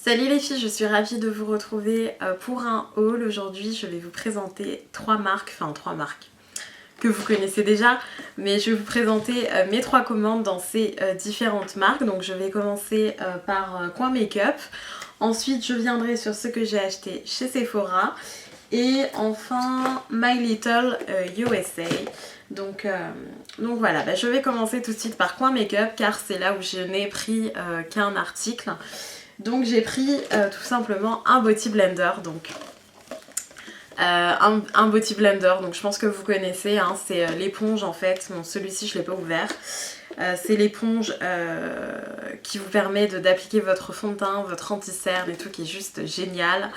Salut les filles, je suis ravie de vous retrouver pour un haul. Aujourd'hui, je vais vous présenter trois marques que vous connaissez déjà, mais je vais vous présenter mes trois commandes dans ces différentes marques. Donc je vais commencer par Coin Make-up. Ensuite, je viendrai sur ce que j'ai acheté chez Sephora. Et enfin, My Little USA. Donc voilà, je vais commencer tout de suite par Coin Make-up car c'est là où je n'ai pris qu'un article. Donc j'ai pris tout simplement un Beauty Blender, donc un Beauty Blender, donc je pense que vous connaissez, hein, c'est l'éponge en fait. Bon, celui-ci je ne l'ai pas ouvert. C'est l'éponge qui vous permet d'appliquer votre fond de teint, votre anti-cerne et tout, qui est juste génial.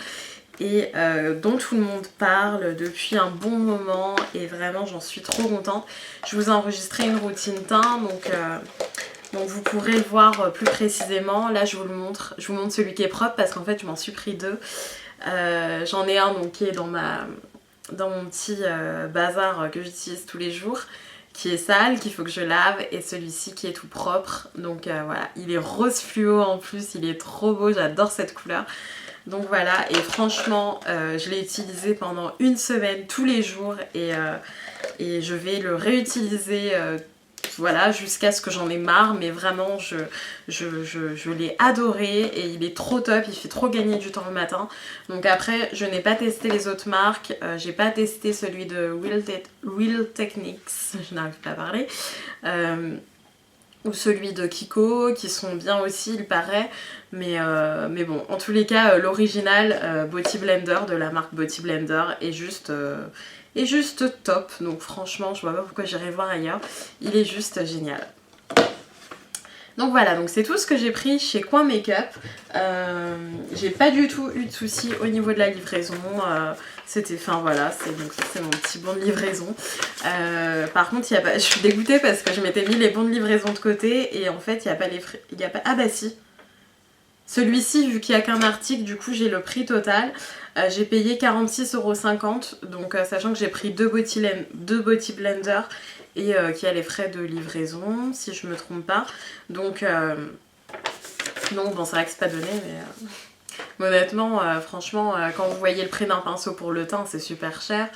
Et dont tout le monde parle depuis un bon moment et vraiment j'en suis trop contente. Je vous ai enregistré une routine teint, donc vous pourrez le voir plus précisément. Là je vous le montre, je vous montre celui qui est propre parce qu'en fait je m'en suis pris deux. J'en ai un donc, qui est dans mon petit bazar que j'utilise tous les jours, qui est sale, qu'il faut que je lave, et celui-ci qui est tout propre. Donc voilà, il est rose fluo en plus, il est trop beau, j'adore cette couleur. Donc voilà, et franchement je l'ai utilisé pendant une semaine tous les jours et je vais le réutiliser voilà, jusqu'à ce que j'en ai marre, mais vraiment je l'ai adoré et il est trop top, il fait trop gagner du temps le matin. Donc après je n'ai pas testé les autres marques, j'ai pas testé celui de Real Techniques, je n'arrive pas à parler, ou celui de Kiko, qui sont bien aussi il paraît, mais bon, en tous les cas l'original Beauty Blender de la marque Beauty Blender est juste top. Donc franchement je vois pas pourquoi j'irai voir ailleurs, il est juste génial. Donc voilà, donc c'est tout ce que j'ai pris chez Coin Make-up. J'ai pas du tout eu de soucis au niveau de la livraison. Enfin voilà, c'est mon petit bon de livraison. Par contre, je suis dégoûtée parce que je m'étais mis les bons de livraison de côté et en fait, il n'y a pas les frais. Ah bah si. Celui-ci, vu qu'il n'y a qu'un article, du coup j'ai le prix total. J'ai payé 46,50 €, donc sachant que j'ai pris deux Beauty Blender et qu'il y a les frais de livraison, si je me trompe pas. Donc bon, c'est vrai que c'est pas donné, mais honnêtement, franchement, quand vous voyez le prix d'un pinceau pour le teint, c'est super cher.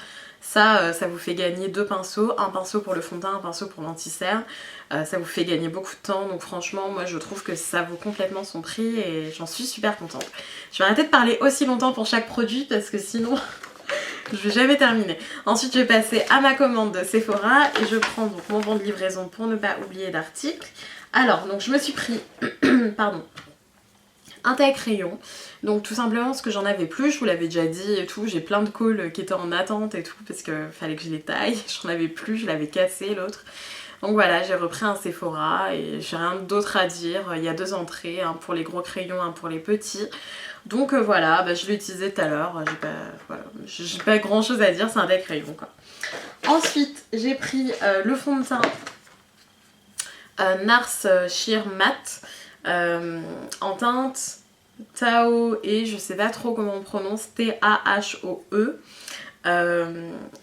Ça vous fait gagner deux pinceaux, un pinceau pour le fond de teint, un pinceau pour l'anti-cerne. Ça vous fait gagner beaucoup de temps, donc franchement moi je trouve que ça vaut complètement son prix et j'en suis super contente. Je vais arrêter de parler aussi longtemps pour chaque produit parce que sinon je vais jamais terminer. Ensuite je vais passer à ma commande de Sephora et je prends donc mon bon de livraison pour ne pas oublier d'article. Alors donc je me suis pris pardon, un taille-crayon, donc tout simplement parce que j'en avais plus, je vous l'avais déjà dit et tout, j'ai plein de calls qui étaient en attente et tout parce que fallait que je les taille, j'en avais plus, je l'avais cassé l'autre. Donc voilà, j'ai repris un Sephora et j'ai rien d'autre à dire. Il y a deux entrées, un pour les gros crayons, un pour les petits. Donc voilà, je l'ai utilisé tout à l'heure. J'ai pas grand chose à dire, c'est un taille crayon quoi. Ensuite, j'ai pris le fond de teint Nars Sheer Matte en teinte Tao et je sais pas trop comment on prononce, T-A-H-O-E.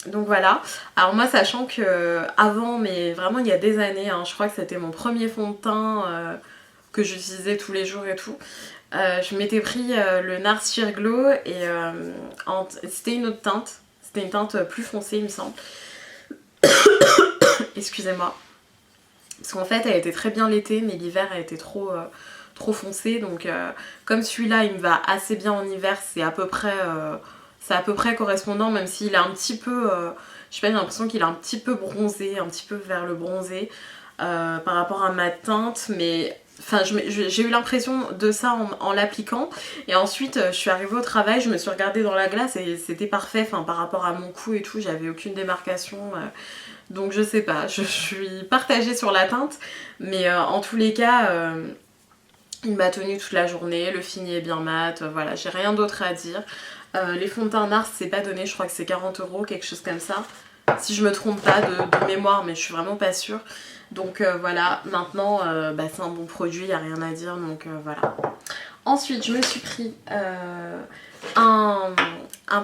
Donc voilà, alors moi sachant que avant, mais vraiment il y a des années, hein, je crois que c'était mon premier fond de teint que j'utilisais tous les jours et tout, je m'étais pris le Nars Sheer Glow et c'était une autre teinte, c'était une teinte plus foncée il me semble. Excusez-moi, parce qu'en fait elle était très bien l'été mais l'hiver elle était trop foncée, donc comme celui-là il me va assez bien en hiver, c'est à peu près correspondant, même s'il est un petit peu, je sais pas, j'ai l'impression qu'il est un petit peu bronzé, un petit peu vers le bronzé par rapport à ma teinte, mais enfin j'ai eu l'impression de ça en l'appliquant, et ensuite je suis arrivée au travail, je me suis regardée dans la glace et c'était parfait, enfin par rapport à mon cou et tout, j'avais aucune démarcation, donc je sais pas, je suis partagée sur la teinte, mais en tous les cas il m'a tenu toute la journée, le fini est bien mat, voilà, j'ai rien d'autre à dire. Les fonds de teint Nars c'est pas donné, je crois que c'est 40 €, quelque chose comme ça. Si je me trompe pas de mémoire, mais je suis vraiment pas sûre. Donc voilà, maintenant c'est un bon produit, y a rien à dire, donc voilà. Ensuite, je me suis pris un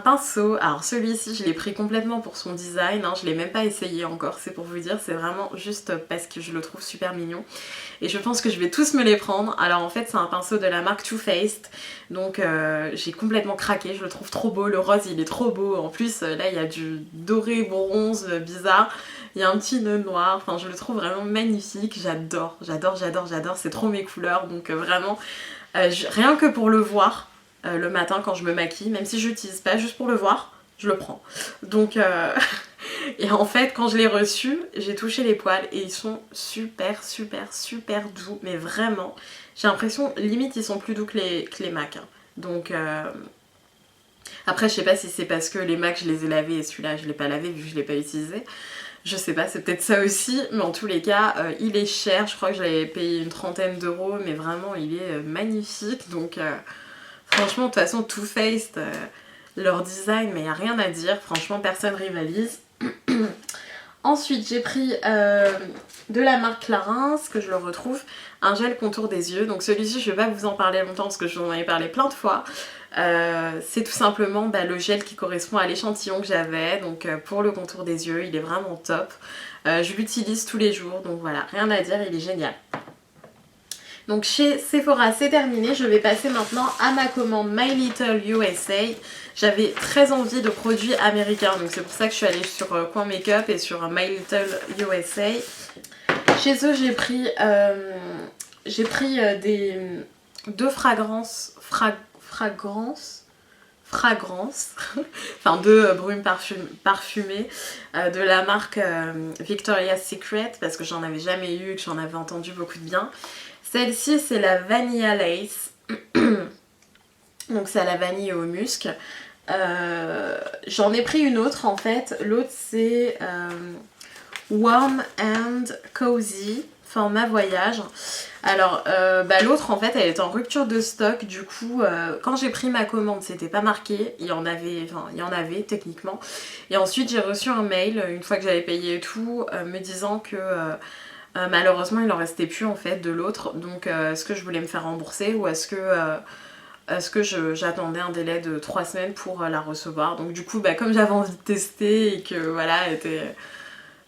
pinceau. Alors celui-ci, je l'ai pris complètement pour son design, hein. Je l'ai même pas essayé encore, c'est pour vous dire. C'est vraiment juste parce que je le trouve super mignon. Et je pense que je vais tous me les prendre. Alors en fait, c'est un pinceau de la marque Too Faced. Donc j'ai complètement craqué, je le trouve trop beau. Le rose, il est trop beau. En plus, là, il y a du doré bronze bizarre. Il y a un petit nœud noir. Enfin, je le trouve vraiment magnifique. J'adore, j'adore, j'adore, j'adore. C'est trop mes couleurs. Donc vraiment, rien que pour le voir le matin quand je me maquille, même si je l'utilise pas, juste pour le voir, je le prends. Donc et en fait quand je l'ai reçu, j'ai touché les poils et ils sont super super super doux, mais vraiment j'ai l'impression limite ils sont plus doux que les MAC, hein. Donc après je sais pas si c'est parce que les MAC je les ai lavés et celui-là je l'ai pas lavé vu que je l'ai pas utilisé. Je sais pas, c'est peut-être ça aussi, mais en tous les cas, il est cher. Je crois que je l'avais payé une trentaine d'euros, mais vraiment, il est magnifique. Donc, franchement, de toute façon, Too Faced, leur design, mais il n'y a rien à dire. Franchement, personne rivalise. Ensuite, j'ai pris de la marque Clarins, que je le retrouve, un gel contour des yeux. Donc celui-ci, je ne vais pas vous en parler longtemps parce que je vous en ai parlé plein de fois. C'est tout simplement le gel qui correspond à l'échantillon que j'avais. Donc pour le contour des yeux, il est vraiment top. Je l'utilise tous les jours, donc voilà, rien à dire, il est génial. Donc chez Sephora, c'est terminé. Je vais passer maintenant à ma commande My Little USA. J'avais très envie de produits américains, donc c'est pour ça que je suis allée sur Coin Makeup et sur My Little USA. Chez eux, j'ai pris deux fragrances, enfin deux brumes parfumées de la marque Victoria's Secret, parce que j'en avais jamais eu, que j'en avais entendu beaucoup de bien. Celle-ci, c'est la Vanilla Lace. Donc c'est à la vanille et au musc. J'en ai pris une autre en fait. L'autre c'est Warm and Cozy, format voyage. Alors l'autre en fait elle est en rupture de stock. Du coup quand j'ai pris ma commande c'était pas marqué. Il y en avait techniquement. Et ensuite j'ai reçu un mail une fois que j'avais payé et tout me disant que malheureusement il en restait plus en fait de l'autre. Donc est-ce que je voulais me faire rembourser ou est-ce que j'attendais un délai de 3 semaines pour la recevoir. Donc du coup comme j'avais envie de tester et que voilà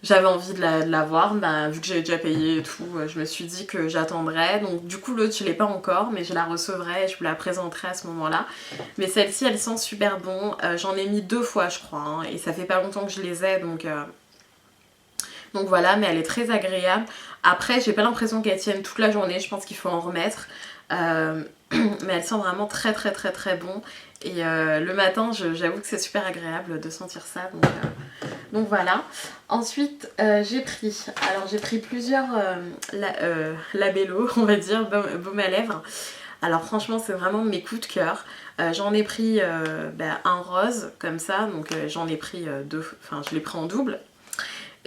j'avais envie de la voir, vu que j'avais déjà payé et tout, je me suis dit que j'attendrais. Donc du coup l'autre je l'ai pas encore, mais je la recevrai et je vous la présenterai à ce moment là. Mais celle-ci elle sent super bon. J'en ai mis 2 fois je crois, hein, et ça fait pas longtemps que je les ai, donc voilà, mais elle est très agréable. Après j'ai pas l'impression qu'elle tienne toute la journée, je pense qu'il faut en remettre. Mais elle sent vraiment très très très très bon. Et le matin j'avoue que c'est super agréable de sentir ça, donc voilà. Ensuite j'ai pris plusieurs labellos, on va dire, baume à lèvres. Alors franchement c'est vraiment mes coups de cœur. J'en ai pris un rose comme ça, donc j'en ai pris deux, enfin je l'ai pris en double.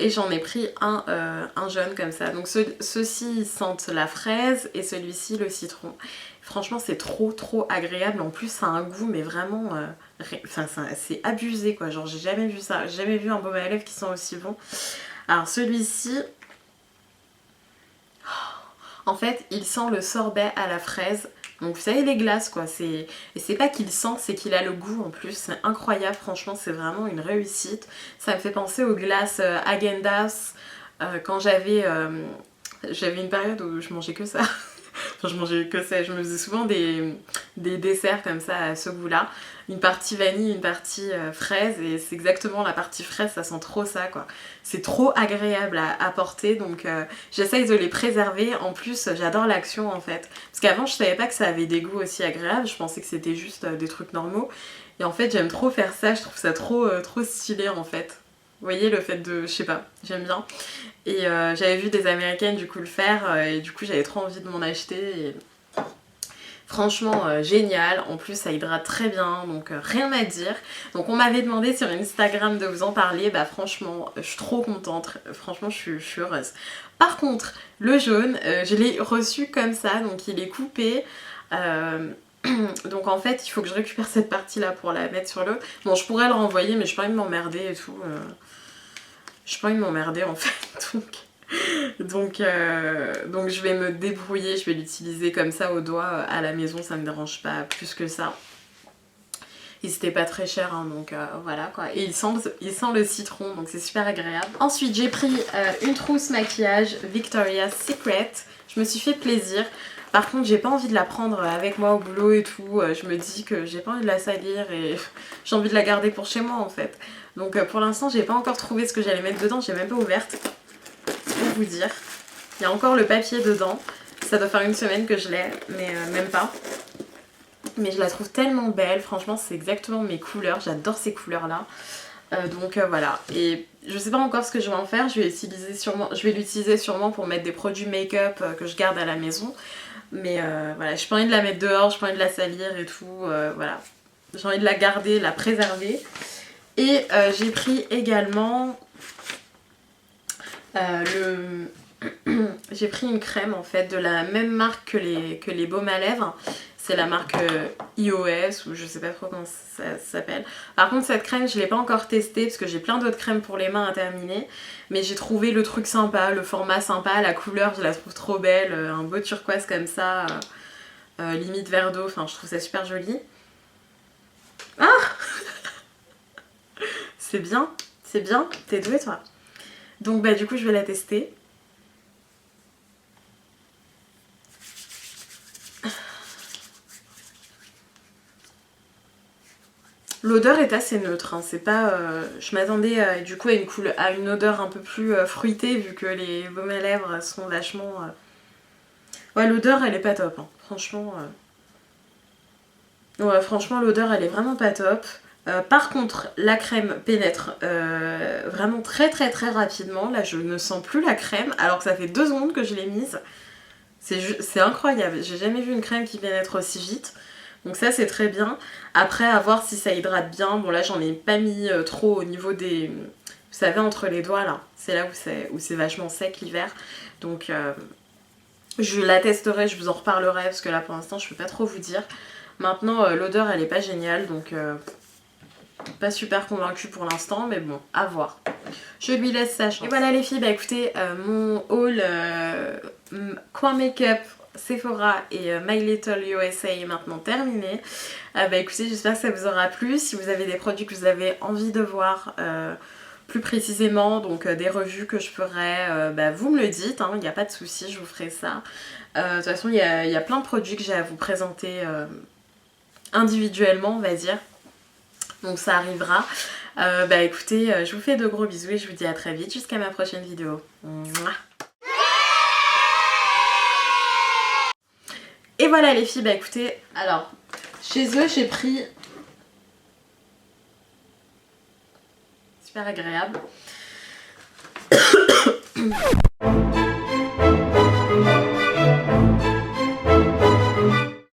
Et j'en ai pris un jaune comme ça. Donc ceux-ci sentent la fraise et celui-ci le citron. Franchement c'est trop trop agréable. En plus ça a un goût mais vraiment... c'est abusé quoi. Genre j'ai jamais vu ça. J'ai jamais vu un baume à lèvres qui sent aussi bon. Alors celui-ci... En fait il sent le sorbet à la fraise. Donc vous savez les glaces quoi, et c'est pas qu'il sent, c'est qu'il a le goût en plus, c'est incroyable, franchement c'est vraiment une réussite. Ça me fait penser aux glaces Häagen-Dazs quand j'avais une période où je mangeais que ça. Enfin je mangeais que ça, je me faisais souvent des desserts comme ça à ce goût là. Une partie vanille, une partie fraise, et c'est exactement la partie fraise, ça sent trop ça quoi. C'est trop agréable à porter, donc j'essaye de les préserver. En plus j'adore l'action en fait. Parce qu'avant je savais pas que ça avait des goûts aussi agréables, je pensais que c'était juste des trucs normaux. Et en fait j'aime trop faire ça, je trouve ça trop stylé en fait. Vous voyez le fait de... je sais pas, j'aime bien. Et j'avais vu des américaines du coup le faire et du coup j'avais trop envie de m'en acheter. Et... franchement génial, en plus ça hydrate très bien, donc rien à dire. Donc on m'avait demandé sur Instagram de vous en parler, franchement je suis trop contente, franchement je suis heureuse. Par contre le jaune, je l'ai reçu comme ça, donc il est coupé. Donc en fait il faut que je récupère cette partie là pour la mettre sur le... Bon je pourrais le renvoyer mais je pas envie de m'emmerder et tout. Je pas envie de m'emmerder en fait, donc Donc je vais me débrouiller, je vais l'utiliser comme ça au doigt à la maison, ça me dérange pas plus que ça. Et c'était pas très cher, hein, donc voilà quoi. Et il sent le citron, donc c'est super agréable. Ensuite j'ai pris une trousse maquillage Victoria's Secret. Je me suis fait plaisir. Par contre j'ai pas envie de la prendre avec moi au boulot et tout. Je me dis que j'ai pas envie de la salir et j'ai envie de la garder pour chez moi en fait. Donc pour l'instant j'ai pas encore trouvé ce que j'allais mettre dedans, j'ai même pas ouverte. Pour vous dire. Il y a encore le papier dedans. Ça doit faire une semaine que je l'ai, mais même pas. Mais je la trouve tellement belle, franchement c'est exactement mes couleurs, j'adore ces couleurs là. Donc voilà, et je sais pas encore ce que je vais en faire, je vais l'utiliser sûrement pour mettre des produits make-up que je garde à la maison. Mais voilà, j'ai pas envie de la mettre dehors, j'ai pas envie de la salir et tout, voilà. J'ai envie de la garder, la préserver. Et j'ai pris également j'ai pris une crème en fait de la même marque que les baumes à lèvres. C'est la marque iOS ou je sais pas trop comment ça s'appelle. Par contre cette crème je l'ai pas encore testée parce que j'ai plein d'autres crèmes pour les mains à terminer. Mais j'ai trouvé le truc sympa, le format sympa, la couleur je la trouve trop belle. Un beau turquoise comme ça, limite verre d'eau, enfin je trouve ça super joli. Ah c'est bien, t'es douée toi. Donc bah du coup je vais la tester. L'odeur est assez neutre, hein. C'est pas, je m'attendais du coup à une odeur un peu plus fruitée vu que les baumes à lèvres sont vachement... Ouais l'odeur elle est pas top, hein. Franchement... Ouais franchement l'odeur elle est vraiment pas top. Par contre la crème pénètre vraiment très rapidement. Là je ne sens plus la crème alors que ça fait 2 secondes que je l'ai mise. C'est incroyable, j'ai jamais vu une crème qui pénètre aussi vite. Donc ça c'est très bien. Après à voir si ça hydrate bien. Bon là j'en ai pas mis trop au niveau des... Vous savez entre les doigts là. C'est là où c'est vachement sec l'hiver. Donc je la testerai, je vous en reparlerai parce que là pour l'instant je peux pas trop vous dire. Maintenant l'odeur elle est pas géniale donc pas super convaincue pour l'instant mais bon à voir. Je lui laisse sa chance. Et voilà les filles, bah écoutez mon haul coin make-up Sephora et My Little USA est maintenant terminé. Bah écoutez j'espère que ça vous aura plu. Si vous avez des produits que vous avez envie de voir plus précisément, donc des revues que je ferai, bah vous me le dites, il n'y a pas de souci, je vous ferai ça. De toute façon il y a plein de produits que j'ai à vous présenter individuellement on va dire. Donc ça arrivera. Bah écoutez, je vous fais de gros bisous et je vous dis à très vite jusqu'à ma prochaine vidéo. Mouah. Et voilà les filles, bah écoutez, alors chez eux j'ai pris... Super agréable.